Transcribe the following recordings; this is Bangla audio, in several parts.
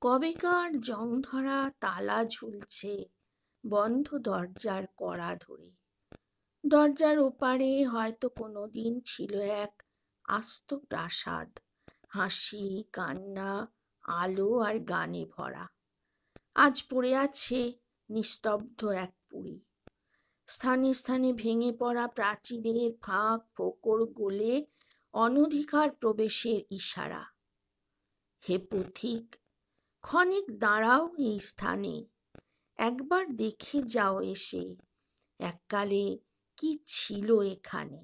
কবেকার জংধরা তালা ঝুলছে বন্ধ দরজার কড়া ধরে। দরজার ওপারে হয়তো কোনোদিন ছিল এক আস্ত প্রাসাদ, হাসি কান্না, আলো আর গানে ভরা। আজ পড়ে আছে নিস্তব্ধ এক পুরী। স্থানে স্থানে ভেঙে পড়া প্রাচীরের ফাঁক ফোকর গলে অনধিকার প্রবেশের ইশারা। হে পথিক, ক্ষণিক দাঁড়াও এই স্থানে, একবার দেখে যাও এসে এককালে কি ছিল এখানে।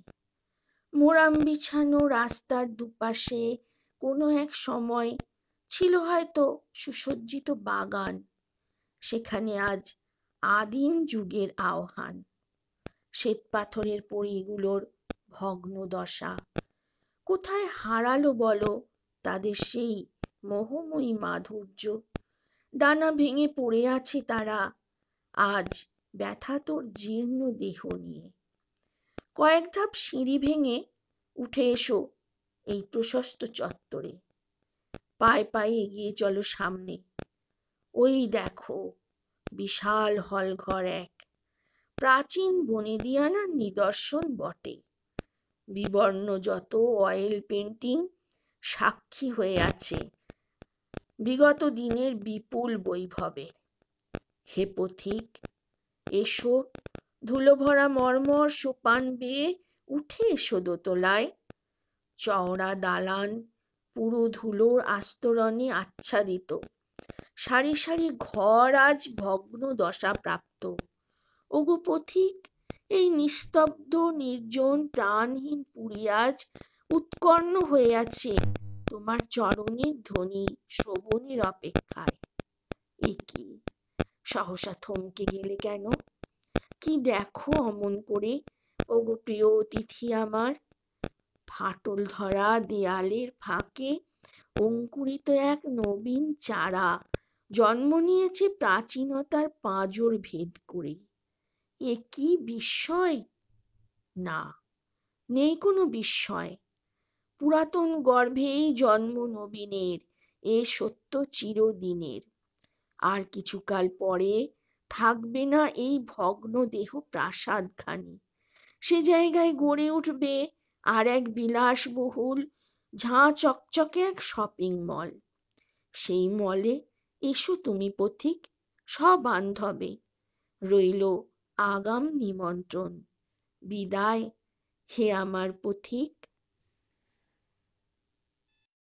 মোরাম বিছানো রাস্তার দুপাশে কোনো এক সময় ছিল হয়তো সুসজ্জিত বাগান, সেখানে আজ আদিম যুগের আহ্বান। শ্বেতপাথরের পরীগুলোর ভগ্ন দশা কোথায় হারালো বলো তাদের সেই মোহময়ী মাধুর্য। ডানা ভেঙে পড়ে আছে তারা আজ ব্যথাতুর জীর্ণ দেহ নিয়ে। কয়েক ধাপ সিঁড়ি ভেঙে উঠে এসো এই প্রশস্ত চত্বরে, পায়ে পায়ে এগিয়ে চলো সামনে। ওই দেখো বিশাল হলঘর এক, প্রাচীন বনেদিয়ানার নিদর্শন বটে। বিবর্ণ যত অয়েল পেন্টিং সাক্ষী হয়ে আছে বিগত দিনের বিপুল বৈভবের। হে পথিক, এসো, ধুলো ভরা মর্মর সোপান বেয়ে উঠে এসো দোতলায়। চওড়া দালান পুরো ধুলোর আস্তরণে আচ্ছাদিত, সারি সারি ঘর আজ ভগ্ন দশা প্রাপ্ত। ওগো পথিক, এই নিস্তব্ধ নির্জন প্রাণহীন পুরী আজ উৎকর্ণ হয়ে আছে তোমার চরণের ধ্বনি শ্রবণের অপেক্ষায়। এ কি, সহসা থমকে গেলে কেন? কি দেখো অমন করে ওগো প্রিয় অতিথি আমার? ফাটল ধরা দেয়ালের ফাঁকে অঙ্কুরিত এক নবীন চারা জন্ম নিয়েছে প্রাচীনতার পাঁজর ভেদ করে। এ কি বিস্ময়! না, নেই কোনো বিস্ময়। পুরাতন গর্ভেই জন্ম নবীনের, এ সত্য চিরদিনের। আর কিছুকাল পরে থাকবে না এই ভগ্ন দেহ প্রাসাদখানি, সে জায়গায় গড়ে উঠবে আর এক বিলাসবহুল ঝাঁ চকচকে এক শপিং মল। সেই মলে এসো তুমি পথিক, সবান্ধবে। রইল আগাম নিমন্ত্রণ। বিদায় হে আমার পথিক।